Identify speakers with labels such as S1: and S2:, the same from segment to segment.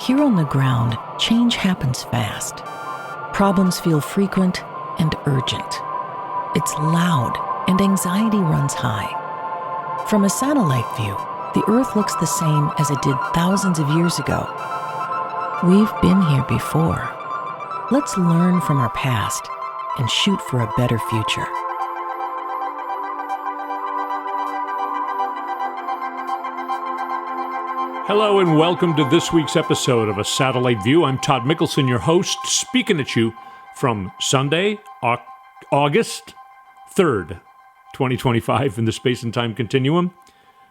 S1: here on the ground, change happens fast. Problems feel frequent and urgent. It's loud and anxiety runs high. From a satellite view, the Earth looks the same as it did thousands of years ago. We've been here before. Let's learn from our past and shoot for a better future.
S2: Hello and welcome to this week's episode of A Satellite View. I'm Todd Mickelson, your host, speaking at you from Sunday, August 3rd, 2025 in the space and time continuum.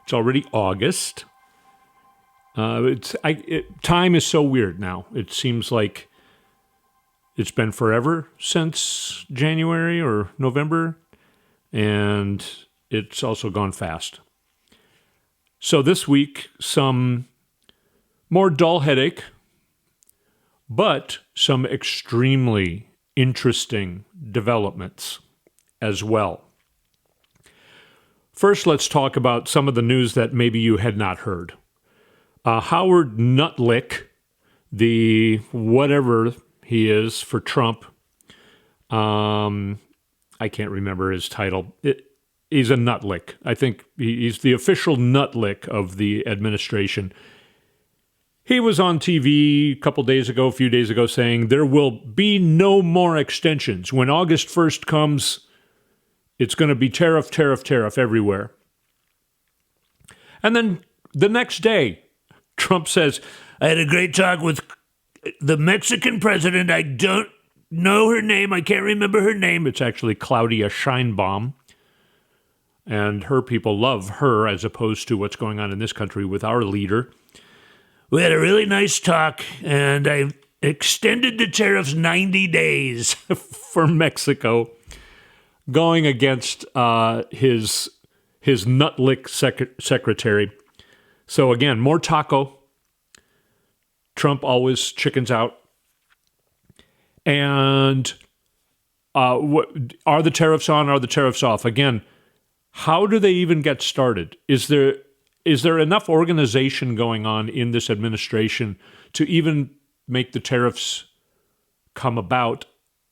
S2: It's already August. Time is so weird now. It seems like it's been forever since January or November, and it's also gone fast. So this week, some more dull headache, but some extremely interesting developments as well. First, let's talk about some of the news that maybe you had not heard. Howard Nutlick, the whatever he is for Trump, I can't remember his title. He's a nutlick. I think he's the official nutlick of the administration. He was on TV a few days ago, saying there will be no more extensions. When August 1st comes, it's going to be tariff everywhere. And then the next day, Trump says, I had a great talk with the Mexican president. I don't know her name. I can't remember her name. It's actually Claudia Sheinbaum. And her people love her as opposed to what's going on in this country with our leader. We had a really nice talk, and I extended the tariffs 90 days for Mexico, going against his nutlick secretary. So again, more taco. Trump always chickens out. And are the tariffs on? Are the tariffs off? Again, how do they even get started? Is there enough organization going on in this administration to even make the tariffs come about?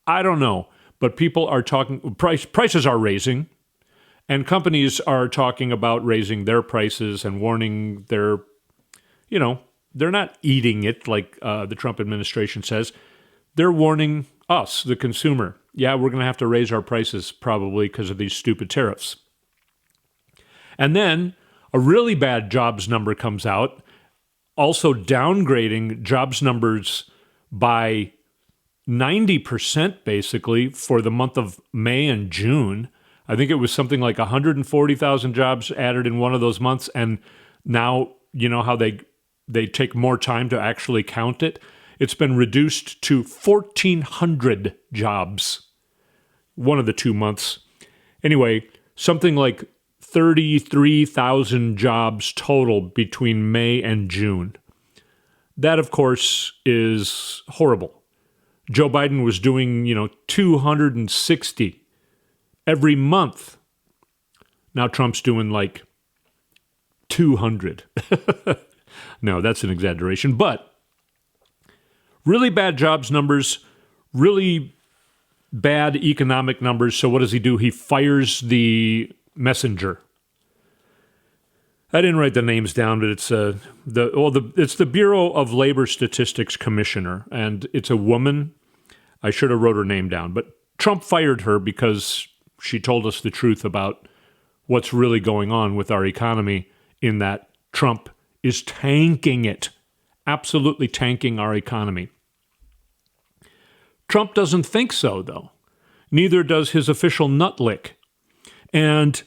S2: I don't know, but people are talking, prices are raising, and companies are talking about raising their prices and warning they're not eating it like the Trump administration says. They're warning us, the consumer. Yeah, we're going to have to raise our prices probably because of these stupid tariffs. And then a really bad jobs number comes out, also downgrading jobs numbers by 90% basically for the month of May and June. I think it was something like 140,000 jobs added in one of those months, and now you know how they take more time to actually count it. It's been reduced to 1,400 jobs one of the 2 months. Anyway, something like 33,000 jobs total between May and June. That, of course, is horrible. Joe Biden was doing, 260 every month. Now Trump's doing like 200. No, that's an exaggeration. But really bad jobs numbers, really bad economic numbers. So what does he do? He fires the messenger. I didn't write the names down, but it's it's the Bureau of Labor Statistics Commissioner, and it's a woman. I should have wrote her name down, but Trump fired her because she told us the truth about what's really going on with our economy, in that Trump is tanking it, absolutely tanking our economy. Trump doesn't think so, though. Neither does his official nutlick. And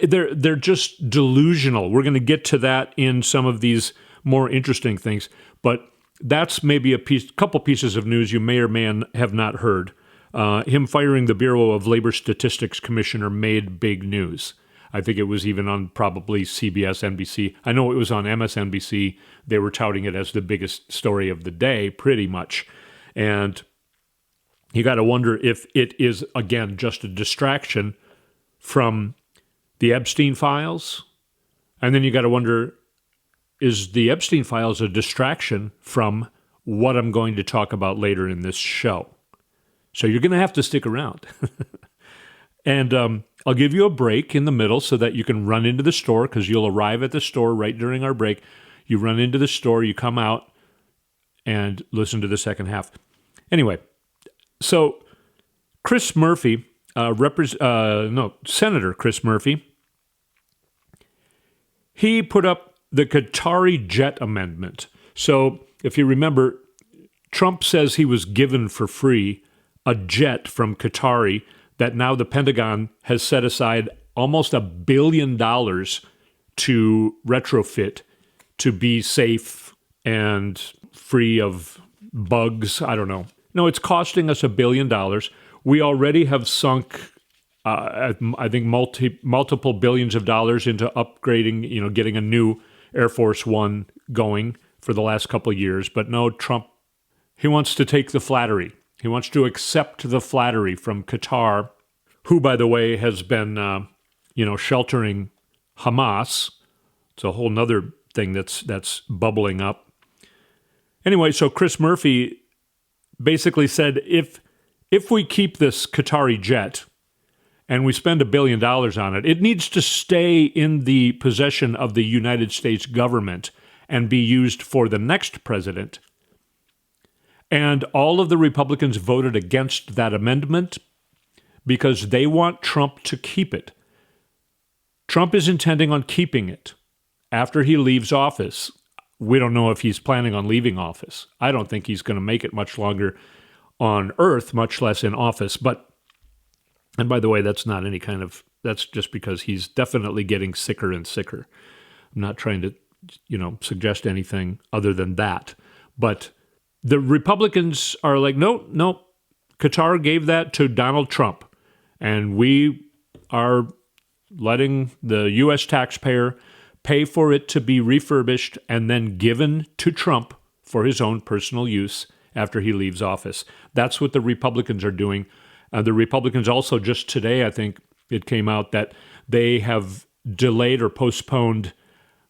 S2: they're just delusional. We're going to get to that in some of these more interesting things. But that's maybe a couple pieces of news you may or may have not heard. Him firing the Bureau of Labor Statistics Commissioner made big news. I think it was even on probably CBS, NBC. I know it was on MSNBC. They were touting it as the biggest story of the day, pretty much. And you got to wonder if it is, again, just a distraction from the Epstein Files. And then you got to wonder, is the Epstein Files a distraction from what I'm going to talk about later in this show? So you're going to have to stick around. And I'll give you a break in the middle so that you can run into the store, because you'll arrive at the store right during our break. You run into the store, you come out, and listen to the second half. Anyway, so Chris Murphy, Senator Chris Murphy, he put up the Qatari jet amendment. So if you remember, Trump says he was given for free a jet from Qatari that now the Pentagon has set aside almost $1 billion to retrofit to be safe and free of bugs. I don't know. No, it's costing us $1 billion. We already have sunk, I think, multiple billions of dollars into upgrading, getting a new Air Force One going for the last couple of years. But no, Trump, he wants to take the flattery. He wants to accept the flattery from Qatar, who, by the way, has been, sheltering Hamas. It's a whole nother thing that's bubbling up. Anyway, so Chris Murphy basically said, if we keep this Qatari jet and we spend $1 billion on it, it needs to stay in the possession of the United States government and be used for the next president. And all of the Republicans voted against that amendment because they want Trump to keep it. Trump is intending on keeping it after he leaves office. We don't know if he's planning on leaving office. I don't think he's going to make it much longer on Earth, much less in office. And by the way, that's just because he's definitely getting sicker and sicker. I'm not trying to, suggest anything other than that. But the Republicans are like, no, Qatar gave that to Donald Trump, and we are letting the U.S. taxpayer pay for it to be refurbished and then given to Trump for his own personal use after he leaves office. That's what the Republicans are doing. The Republicans also, just today, I think it came out that they have delayed or postponed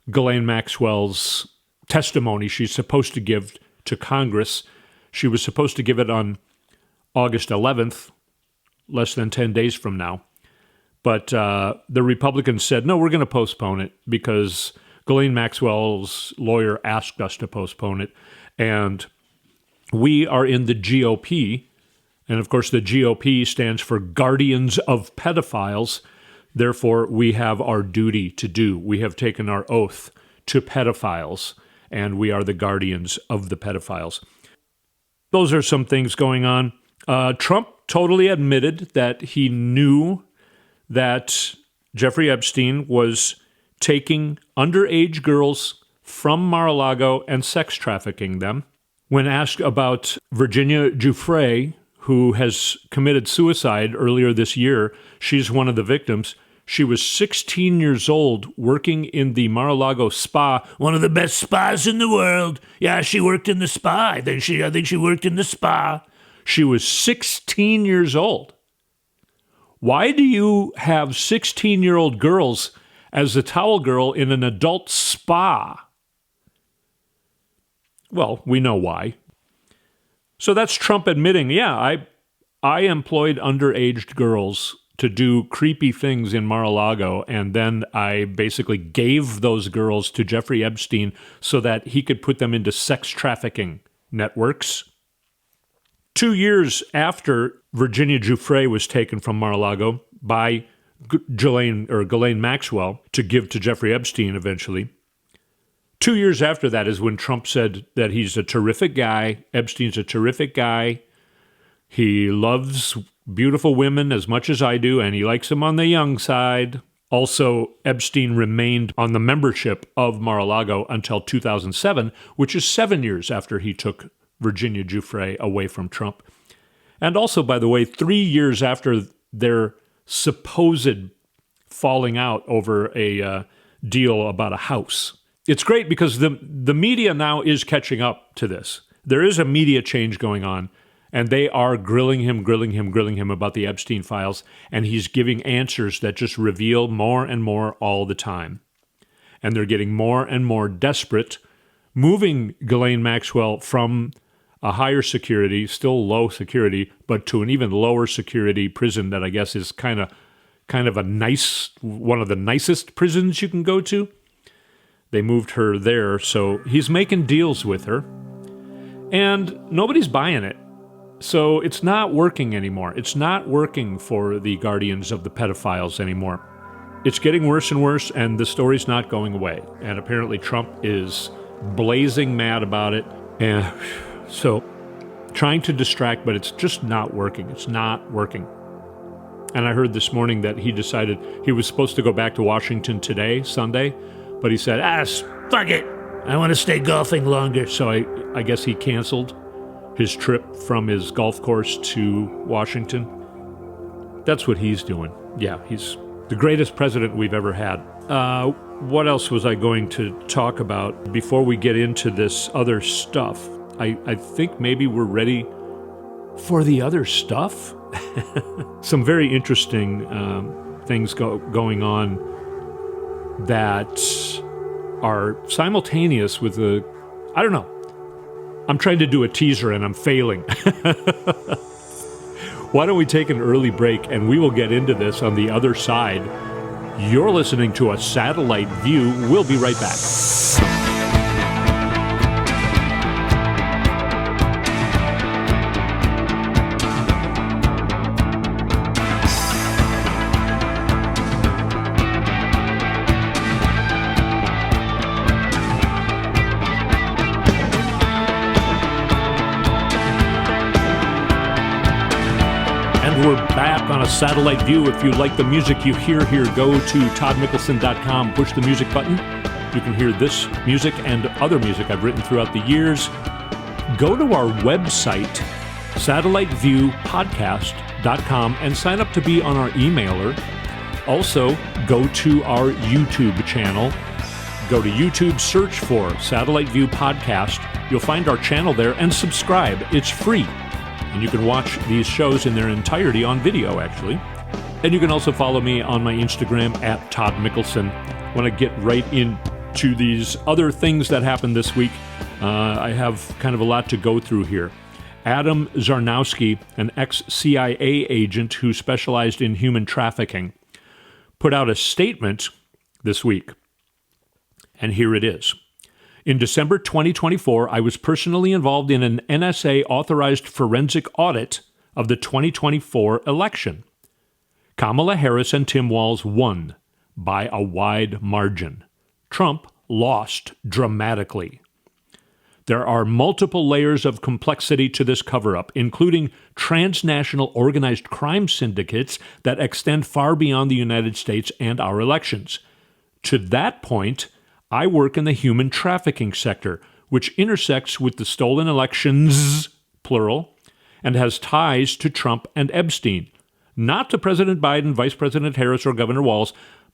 S2: Ghislaine Maxwell's testimony she's supposed to give to Congress. She was supposed to give it on August 11th, less than 10 days from now. But the Republicans said, no, we're going to postpone it because Ghislaine Maxwell's lawyer asked us to postpone it. And we are in the GOP. And of course, the GOP stands for Guardians of Pedophiles. Therefore, we have our duty to do. We have taken our oath to pedophiles, and we are the guardians of the pedophiles. Those are some things going on. Trump totally admitted that he knew that Jeffrey Epstein was taking underage girls from Mar-a-Lago and sex trafficking them. When asked about Virginia Giuffre, who has committed suicide earlier this year, she's one of the victims. She was 16 years old, working in the Mar-a-Lago spa, one of the best spas in the world. Yeah, she worked in the spa. I think she worked in the spa. She was 16 years old. Why do you have 16-year-old girls as a towel girl in an adult spa? Well, we know why. So that's Trump admitting, yeah, I employed underage girls to do creepy things in Mar-a-Lago, and then I basically gave those girls to Jeffrey Epstein so that he could put them into sex trafficking networks. 2 years after Virginia Giuffre was taken from Mar-a-Lago by Ghislaine Maxwell to give to Jeffrey Epstein eventually, 2 years after that is when Trump said that he's a terrific guy. Epstein's a terrific guy. He loves beautiful women as much as I do, and he likes them on the young side. Also, Epstein remained on the membership of Mar-a-Lago until 2007, which is 7 years after he took Virginia Giuffre away from Trump. And also, by the way, 3 years after their supposed falling out over a deal about a house. It's great because the media now is catching up to this. There is a media change going on, and they are grilling him about the Epstein Files, and he's giving answers that just reveal more and more all the time. and they're getting more and more desperate, moving Ghislaine Maxwell from a higher security, still low security, but to an even lower security prison that I guess is kind of a nice, one of the nicest prisons you can go to. They moved her there, so he's making deals with her, and nobody's buying it. So it's not working anymore. It's not working for the guardians of the pedophiles anymore. It's getting worse and worse, and the story's not going away. And apparently Trump is blazing mad about it. And so trying to distract, but it's just not working. It's not working. And I heard this morning that he decided he was supposed to go back to Washington today, Sunday, but he said, fuck it. I want to stay golfing longer. So I guess he canceled his trip from his golf course to Washington. That's what he's doing. Yeah, he's the greatest president we've ever had. What else was I going to talk about before we get into this other stuff? I think maybe we're ready for the other stuff. Some very interesting things going on that are simultaneous with I don't know. I'm trying to do a teaser and I'm failing. Why don't we take an early break and we will get into this on the other side. You're listening to A Satellite View. We'll be right back. We're back on A Satellite View. If you like the music you hear here, go to toddmickelson.com, push the music button. You can hear this music and other music I've written throughout the years. Go to our website, satelliteviewpodcast.com, and sign up to be on our emailer. Also, go to our YouTube channel. Go to YouTube, search for Satellite View Podcast. You'll find our channel there and subscribe. It's free. And you can watch these shows in their entirety on video, actually. And you can also follow me on my Instagram at Todd Mickelson. I want to get right into these other things that happened this week. I have kind of a lot to go through here. Adam Zarnowski, an ex-CIA agent who specialized in human trafficking, put out a statement this week. And here it is. In December 2024, I was personally involved in an NSA-authorized forensic audit of the 2024 election. Kamala Harris and Tim Walz won by a wide margin. Trump lost dramatically. There are multiple layers of complexity to this cover-up, including transnational organized crime syndicates that extend far beyond the United States and our elections. To that point, I work in the human trafficking sector, which intersects with the stolen elections, plural, and has ties to Trump and Epstein, not to President Biden, Vice President Harris, or Governor Walz,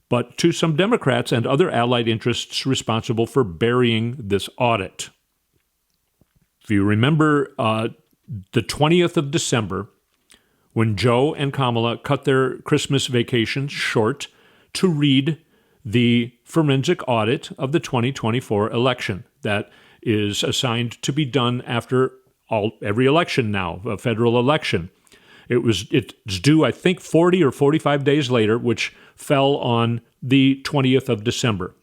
S2: but to some Democrats and other allied interests responsible for burying this audit. If you remember the 20th of December, when Joe and Kamala cut their Christmas vacations short to read the forensic audit of the 2024 election that is assigned to be done after every election now, a federal election. It's due, I think, 40 or 45 days later, which fell on the 20th of December.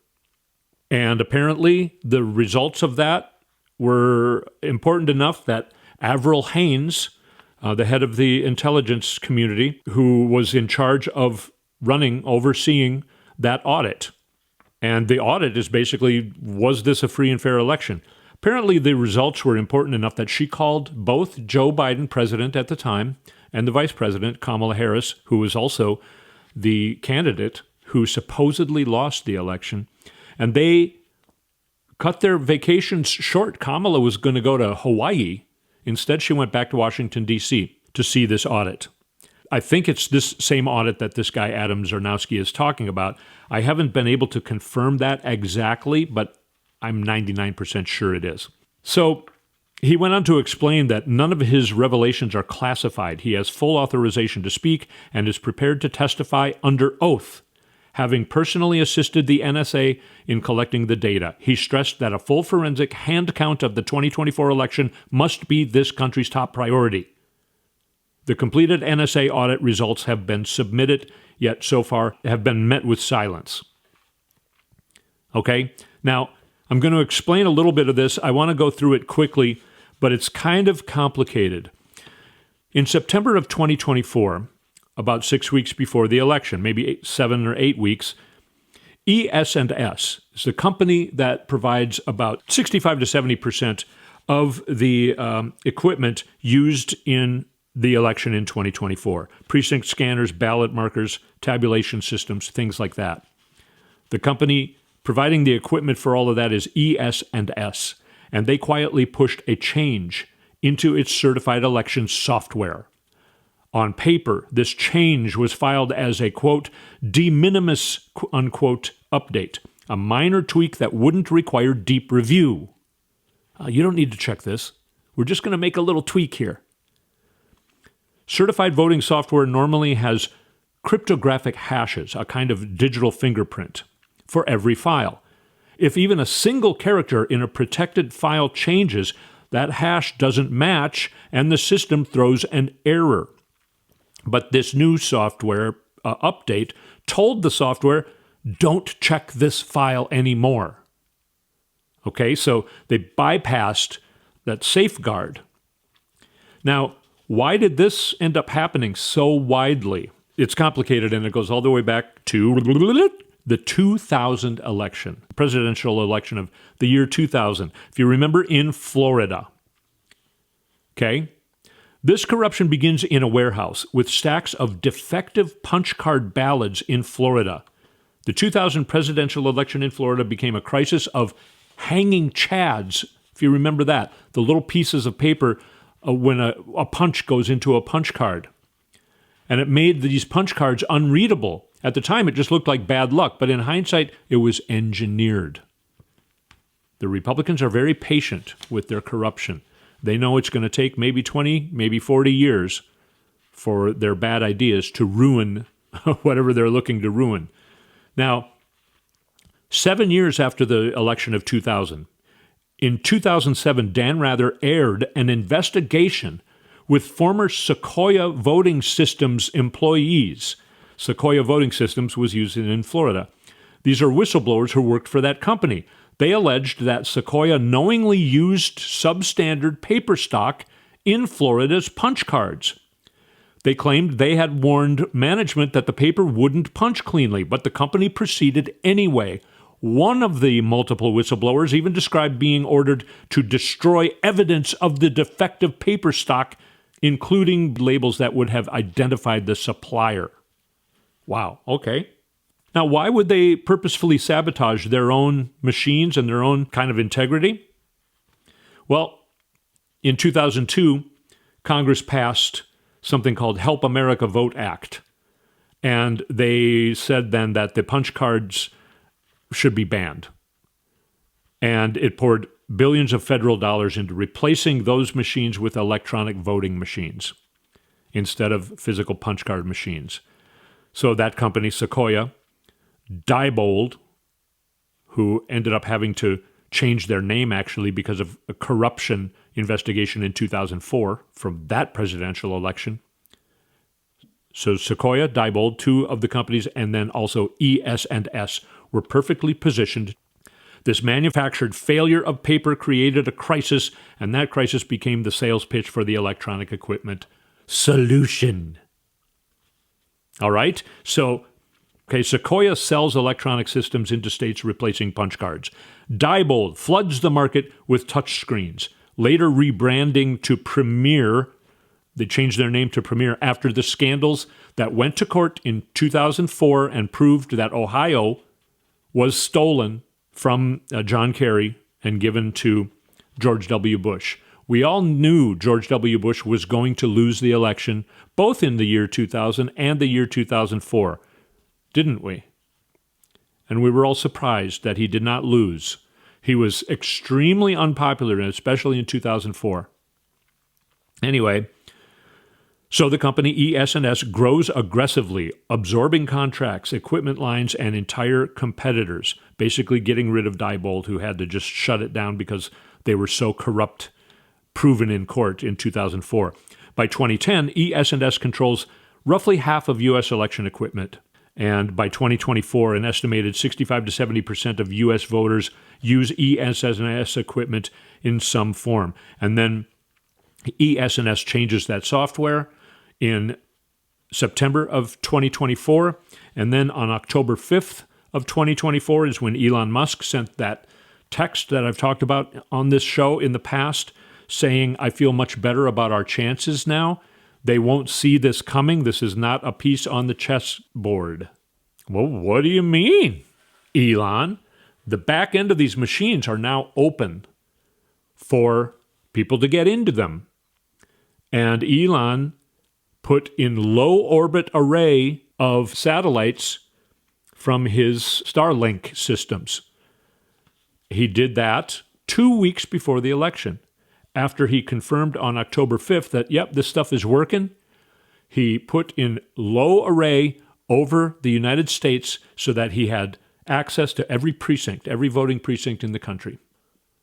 S2: And apparently the results of that were important enough that Avril Haines, the head of the intelligence community, who was in charge of overseeing that audit. And the audit is basically, was this a free and fair election? Apparently the results were important enough that she called both Joe Biden, president at the time, and the vice president, Kamala Harris, who was also the candidate who supposedly lost the election. And they cut their vacations short. Kamala was going to go to Hawaii. Instead, she went back to Washington, D.C. to see this audit. I think it's this same audit that this guy, Adam Zarnowski, is talking about. I haven't been able to confirm that exactly, but I'm 99% sure it is. So he went on to explain that none of his revelations are classified. He has full authorization to speak and is prepared to testify under oath. having personally assisted the NSA in collecting the data. He stressed that a full forensic hand count of the 2024 election must be this country's top priority. The completed NSA audit results have been submitted, yet so far have been met with silence. Okay, now I'm going to explain a little bit of this. I want to go through it quickly, but it's kind of complicated. In September of 2024, about 6 weeks before the election, maybe 7 or 8 weeks, ES&S is the company that provides about 65 to 70% of the equipment used in the election in 2024. Precinct scanners, ballot markers, tabulation systems, things like that. The company providing the equipment for all of that is ES&S, and they quietly pushed a change into its certified election software. On paper, this change was filed as a, quote, de minimis, unquote, update, a minor tweak that wouldn't require deep review. You don't need to check this. We're just going to make a little tweak here. Certified voting software normally has cryptographic hashes, a kind of digital fingerprint, for every file. If even a single character in a protected file changes, that hash doesn't match and the system throws an error. But this new software update told the software, don't check this file anymore. Okay, so they bypassed that safeguard. Now, why did this end up happening so widely? It's complicated, and it goes all the way back to the 2000 election, presidential election of the year 2000. If you remember, in Florida. Okay? This corruption begins in a warehouse with stacks of defective punch card ballots in Florida. The 2000 presidential election in Florida became a crisis of hanging chads, if you remember that, the little pieces of paper when a punch goes into a punch card. And it made these punch cards unreadable. At the time, it just looked like bad luck, but in hindsight, it was engineered. The Republicans are very patient with their corruption. They know it's going to take maybe 20, maybe 40 years for their bad ideas to ruin whatever they're looking to ruin. Now, 7 years after the election of 2000, in 2007, Dan Rather aired an investigation with former Sequoia Voting Systems employees. Sequoia Voting Systems was used in Florida. These are whistleblowers who worked for that company. They alleged that Sequoia knowingly used substandard paper stock in Florida's punch cards. They claimed they had warned management that the paper wouldn't punch cleanly, but the company proceeded anyway. One of the multiple whistleblowers even described being ordered to destroy evidence of the defective paper stock, including labels that would have identified the supplier. Wow, okay. Now, why would they purposefully sabotage their own machines and their own kind of integrity? Well, in 2002, Congress passed something called Help America Vote Act. And they said then that the punch cards should be banned. And it poured billions of federal dollars into replacing those machines with electronic voting machines instead of physical punch card machines. So that company, Sequoia, Diebold, who ended up having to change their name actually because of a corruption investigation in 2004 from that presidential election. So Sequoia, Diebold, two of the companies, and then also ES&S were perfectly positioned. This manufactured failure of paper created a crisis, and that crisis became the sales pitch for the electronic equipment solution. All right? So, Sequoia sells electronic systems into states replacing punch cards. Diebold floods the market with touchscreens, later rebranding to Premier. They changed their name to Premier after the scandals that went to court in 2004 and proved that Ohio was stolen from John Kerry and given to George W. Bush. We all knew George W. Bush was going to lose the election, both in the year 2000 and the year 2004, didn't we? And we were all surprised that he did not lose. He was extremely unpopular, especially in 2004. Anyway, So the company ES&S grows aggressively, absorbing contracts, equipment lines, and entire competitors, basically getting rid of Diebold, who had to just shut it down because they were so corrupt, proven in court in 2004. By 2010, ES&S controls roughly half of U.S. election equipment. And by 2024, an estimated 65 to 70% of U.S. voters use ES&S equipment in some form. And then ES&S changes that software in September of 2024. And then on October 5th of 2024 is when Elon Musk sent that text that I've talked about on this show in the past, saying, I feel much better about our chances now. They won't see this coming. This is not a piece on the chessboard. Well, what do you mean, Elon? The back end of these machines are now open for people to get into them. And Elon put in low orbit array of satellites from his Starlink systems. He did that 2 weeks before the election. After he confirmed on October 5th that, yep, this stuff is working, he put in low array over the United States so that he had access to every precinct, every voting precinct in the country,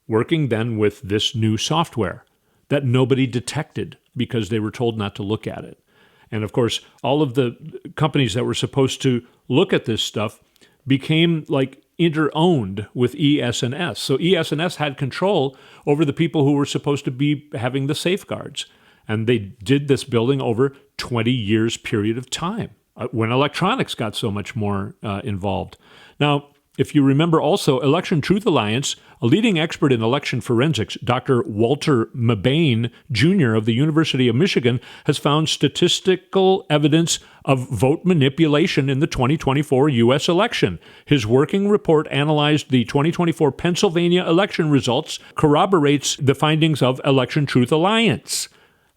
S2: working then with this new software that nobody detected because they were told not to look at it. And of course, all of the companies that were supposed to look at this stuff became like inter-owned with ES&S. So ES&S had control over the people who were supposed to be having the safeguards. And they did this building over 20 years period of time when electronics got so much more involved. Now, if you remember also, Election Truth Alliance, a leading expert in election forensics, Dr. Walter Mabane, Jr. of the University of Michigan, has found statistical evidence of vote manipulation in the 2024 U.S. election. His working report analyzed the 2024 Pennsylvania election results, corroborates the findings of Election Truth Alliance,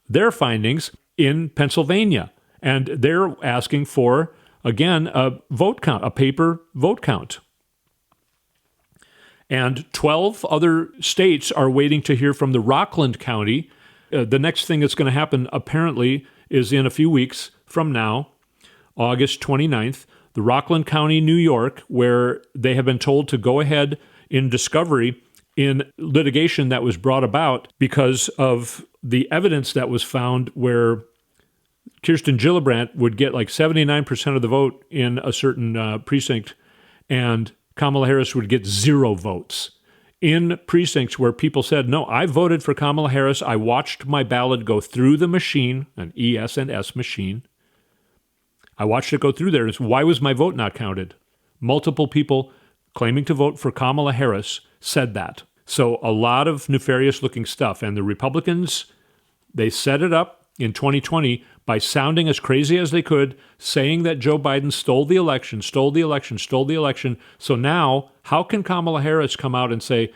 S2: their findings in Pennsylvania. And they're asking for, again, a vote count, a paper vote count. And 12 other states are waiting to hear from the Rockland County. The next thing that's going to happen, apparently, is in a few weeks from now, August 29th, the Rockland County, New York, where they have been told to go ahead in discovery in litigation that was brought about because of the evidence that was found where Kirsten Gillibrand would get like 79% of the vote in a certain precinct, and Kamala Harris would get 0 votes in precincts where people said, no, I voted for Kamala Harris. I watched my ballot go through the machine, an ES&S machine. I watched it go through there. Why was my vote not counted? Multiple people claiming to vote for Kamala Harris said that. So a lot of nefarious looking stuff. And the Republicans, they set it up in 2020 by sounding as crazy as they could, saying that Joe Biden stole the election. So now, how can Kamala Harris come out and say,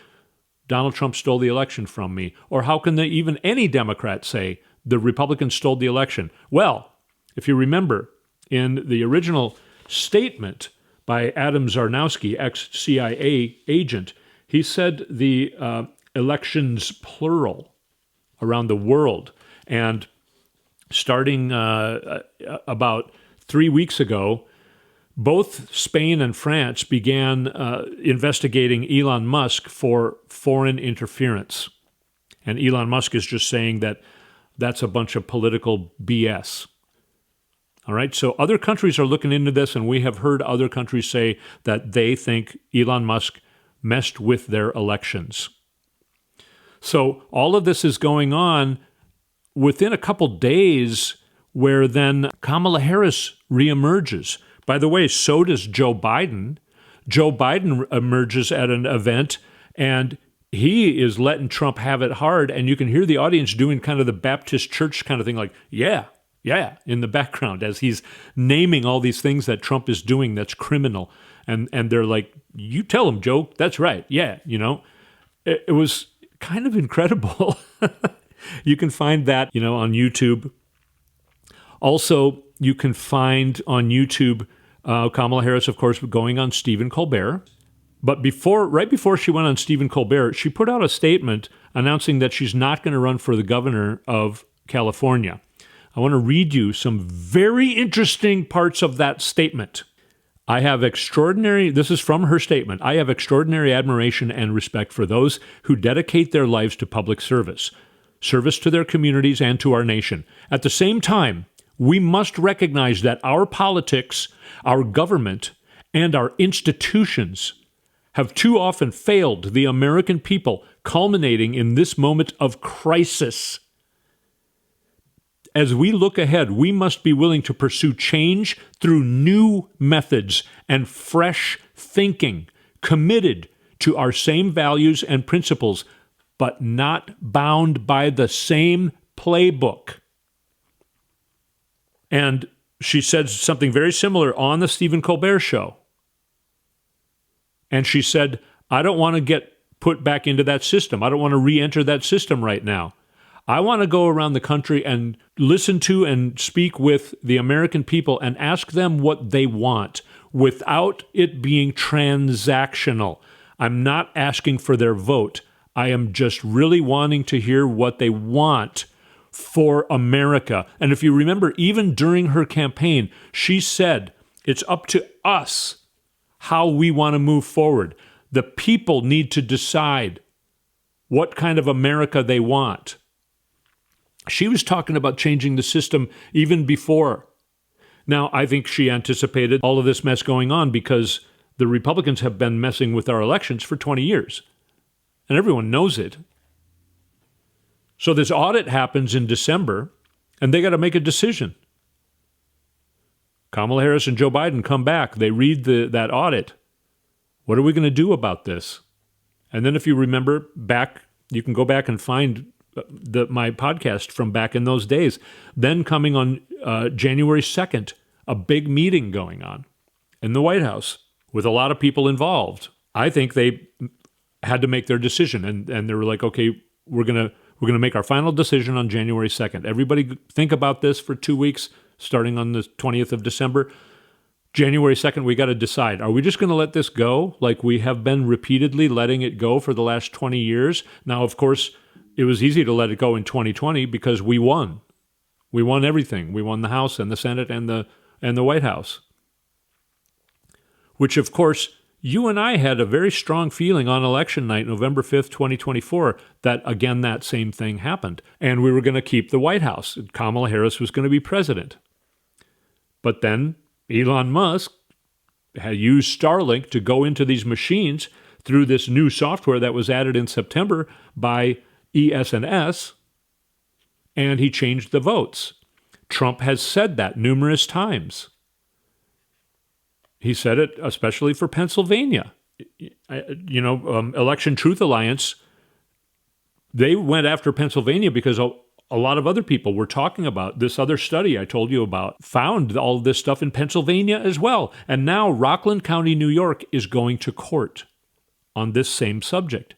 S2: Donald Trump stole the election from me? Or how can even any Democrat say the Republicans stole the election? Well, if you remember, in the original statement by Adam Zarnowski, ex-CIA agent, he said the elections plural around the world. And starting about 3 weeks ago, both Spain and France began investigating Elon Musk for foreign interference. And Elon Musk is just saying that that's a bunch of political BS. All right, so other countries are looking into this, and we have heard other countries say that they think Elon Musk messed with their elections. So all of this is going on within a couple days, where then Kamala Harris reemerges. By the way, so does Joe Biden. Joe Biden emerges at an event, and he is letting Trump have it hard, and you can hear the audience doing kind of the Baptist church kind of thing, like, yeah, in the background, as he's naming all these things that Trump is doing that's criminal. And they're like, you tell him, Joe, that's right, yeah, you know. It was kind of incredible. You can find that, on YouTube. Also, you can find on YouTube Kamala Harris, of course, going on Stephen Colbert. But right before she went on Stephen Colbert, she put out a statement announcing that she's not going to run for the governor of California. I want to read you some very interesting parts of that statement. This is from her statement, I have extraordinary admiration and respect for those who dedicate their lives to public service to their communities and to our nation. At the same time, we must recognize that our politics, our government, and our institutions have too often failed the American people, culminating in this moment of crisis. As we look ahead, we must be willing to pursue change through new methods and fresh thinking, committed to our same values and principles, but not bound by the same playbook. And she said something very similar on the Stephen Colbert Show. And she said, I don't want to get put back into that system. I don't want to re-enter that system right now. I want to go around the country and listen to and speak with the American people and ask them what they want without it being transactional. I'm not asking for their vote. I am just really wanting to hear what they want for America. And if you remember, even during her campaign, she said, it's up to us how we want to move forward. The people need to decide what kind of America they want. She was talking about changing the system even before. Now, I think she anticipated all of this mess going on because the Republicans have been messing with our elections for 20 years. And everyone knows it. So this audit happens in December, and they got to make a decision. Kamala Harris and Joe Biden come back. They read that audit. What are we going to do about this? And then if you remember back, you can go back and find my podcast from back in those days. Then coming on January 2nd, a big meeting going on in the White House with a lot of people involved. I think they had to make their decision, and they were like, okay, we're gonna make our final decision on January 2nd. Everybody think about this for 2 weeks, starting on the 20th of December. January 2nd, we got to decide. Are we just going to let this go like we have been repeatedly letting it go for the last 20 years? Now, of course, it was easy to let it go in 2020 because we won. We won everything. We won the House and the Senate and the White House. Which, of course, you and I had a very strong feeling on election night, November 5th, 2024, that, again, that same thing happened. And we were going to keep the White House. Kamala Harris was going to be president. But then Elon Musk had used Starlink to go into these machines through this new software that was added in September by ES&S, and he changed the votes. Trump has said that numerous times. He said it especially for Pennsylvania. Election Truth Alliance, they went after Pennsylvania because a lot of other people were talking about this other study I told you about, found all of this stuff in Pennsylvania as well. And now Rockland County, New York is going to court on this same subject.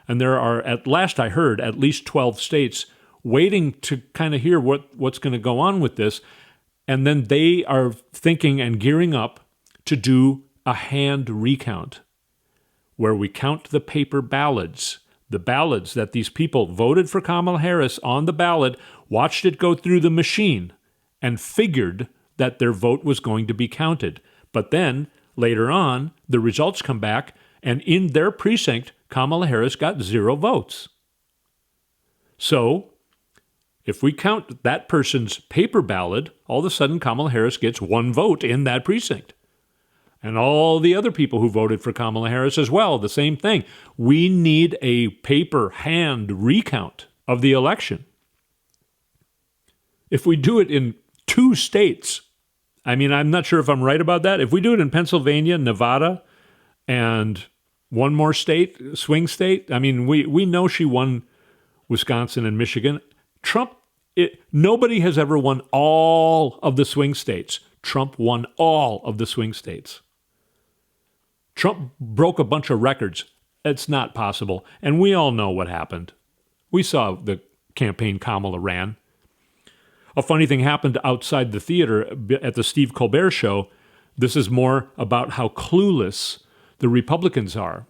S2: And there are, at last I heard, at least 12 states waiting to kind of hear what's going to go on with this. And then they are thinking and gearing up to do a hand recount where we count the paper ballots, the ballots that these people voted for Kamala Harris on the ballot, watched it go through the machine, and figured that their vote was going to be counted. But then, later on, the results come back, and in their precinct, Kamala Harris got 0 votes. So, if we count that person's paper ballot, all of a sudden Kamala Harris gets 1 vote in that precinct. And all the other people who voted for Kamala Harris as well, the same thing. We need a paper hand recount of the election. If we do it in 2 states, I'm not sure if I'm right about that. If we do it in Pennsylvania, Nevada, and one more state, swing state, we know she won Wisconsin and Michigan. Nobody has ever won all of the swing states. Trump won all of the swing states. Trump broke a bunch of records. It's not possible. And we all know what happened. We saw the campaign Kamala ran. A funny thing happened outside the theater at the Steve Colbert Show. This is more about how clueless the Republicans are.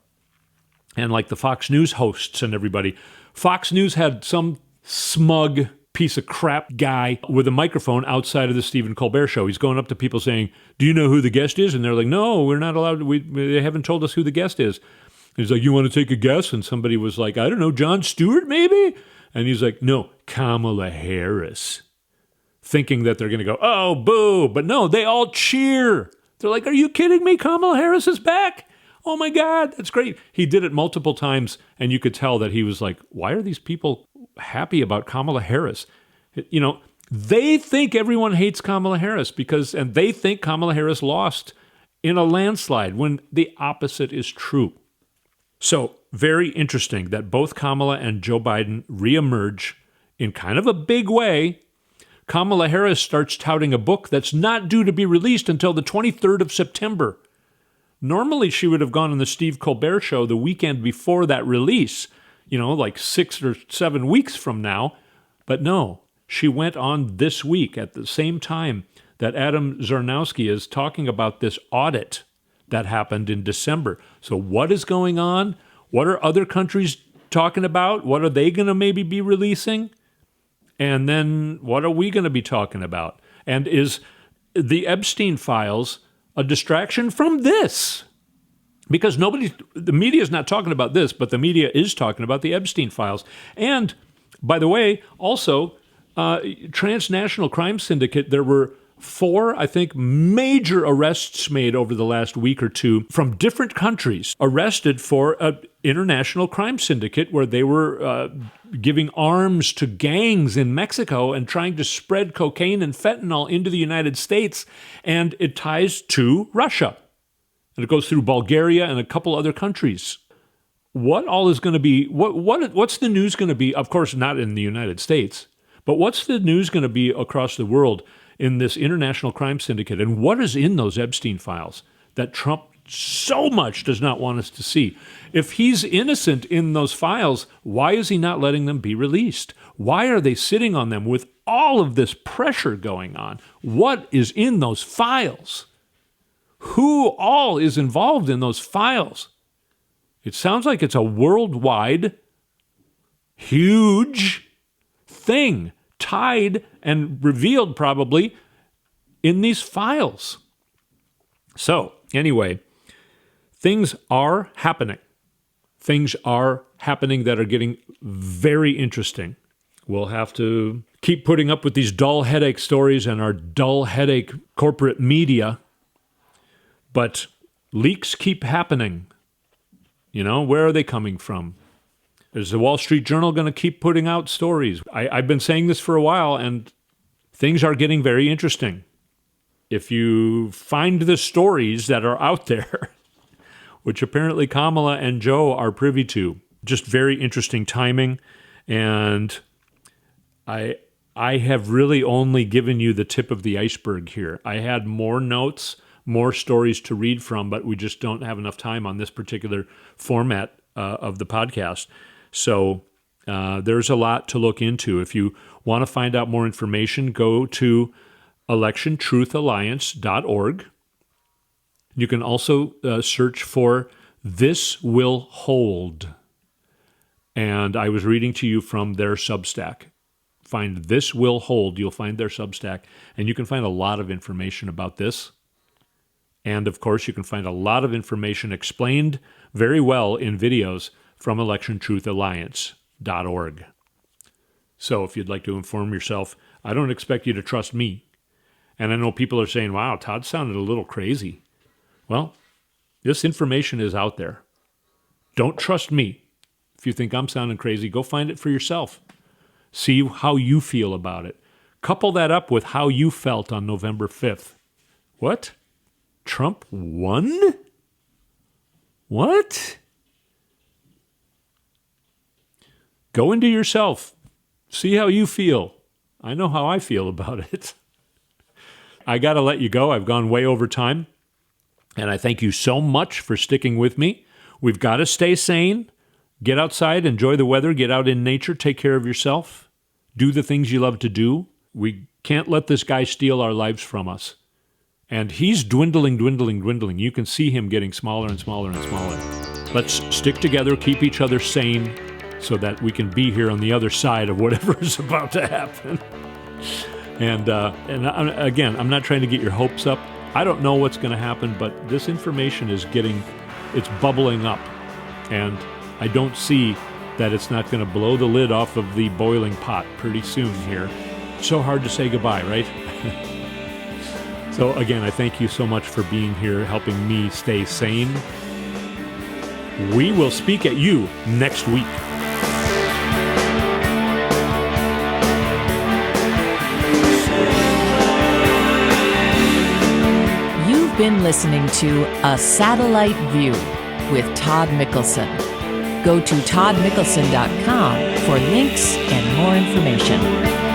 S2: And like the Fox News hosts and everybody. Fox News had some smug piece of crap guy with a microphone outside of the Stephen Colbert show. He's going up to people saying, "Do you know who the guest is?" And they're like, "No, we're not allowed. They haven't told us who the guest is." He's like, "You want to take a guess?" And somebody was like, "I don't know, Jon Stewart maybe?" And he's like, "No, Kamala Harris." Thinking that they're going to go, "Oh, boo." But no, they all cheer. They're like, "Are you kidding me? Kamala Harris is back. Oh my God, that's great." He did it multiple times, and you could tell that he was like, why are these people happy about Kamala Harris? You know, they think everyone hates Kamala Harris and they think Kamala Harris lost in a landslide when the opposite is true. So very interesting that both Kamala and Joe Biden reemerge in kind of a big way. Kamala Harris starts touting a book that's not due to be released until the 23rd of September. Normally, she would have gone on the Steve Colbert show the weekend before that release, like 6 or 7 weeks from now. But no, she went on this week at the same time that Adam Zarnowski is talking about this audit that happened in December. So what is going on? What are other countries talking about? What are they going to maybe be releasing? And then what are we going to be talking about? And is the Epstein Files a distraction from this? Because the media is not talking about this, but the media is talking about the Epstein Files. And, by the way, also, transnational crime syndicate, there were 4, I think, major arrests made over the last week or two from different countries, arrested for an international crime syndicate where they were giving arms to gangs in Mexico and trying to spread cocaine and fentanyl into the United States. And it ties to Russia. And it goes through Bulgaria and a couple other countries. What all is going to be, what's the news going to be? Of course, not in the United States, but what's the news going to be across the world in this international crime syndicate? And what is in those Epstein files that Trump so much does not want us to see? If he's innocent in those files, why is he not letting them be released? Why are they sitting on them with all of this pressure going on? What is in those files? Who all is involved in those files? It sounds like it's a worldwide, huge thing tied and revealed probably in these files. So, anyway, things are happening. Things are happening that are getting very interesting. We'll have to keep putting up with these dull headache stories and our dull headache corporate media. But leaks keep happening. Where are they coming from? Is the Wall Street Journal going to keep putting out stories? I've been saying this for a while, and things are getting very interesting. If you find the stories that are out there, which apparently Kamala and Joe are privy to, just very interesting timing. And I have really only given you the tip of the iceberg here. I had more notes, more stories to read from, but we just don't have enough time on this particular format of the podcast. So there's a lot to look into. If you want to find out more information, go to electiontruthalliance.org. You can also search for This Will Hold. And I was reading to you from their Substack. Find This Will Hold. You'll find their Substack. And you can find a lot of information about this. And, of course, you can find a lot of information explained very well in videos from electiontruthalliance.org. So if you'd like to inform yourself, I don't expect you to trust me. And I know people are saying, wow, Todd sounded a little crazy. Well, this information is out there. Don't trust me. If you think I'm sounding crazy, go find it for yourself. See how you feel about it. Couple that up with how you felt on November 5th. What? Trump won? What? Go into yourself. See how you feel. I know how I feel about it. I got to let you go. I've gone way over time. And I thank you so much for sticking with me. We've got to stay sane. Get outside, enjoy the weather, get out in nature, take care of yourself. Do the things you love to do. We can't let this guy steal our lives from us. And he's dwindling. You can see him getting smaller and smaller and smaller. Let's stick together, keep each other sane, so that we can be here on the other side of whatever is about to happen. And again, I'm not trying to get your hopes up. I don't know what's going to happen, but this information is it's bubbling up. And I don't see that it's not going to blow the lid off of the boiling pot pretty soon here. So hard to say goodbye, right? So again, I thank you so much for being here, helping me stay sane. We will speak at you next week.
S1: You've been listening to A Satellite View with Todd Mickelson. Go to toddmickelson.com for links and more information.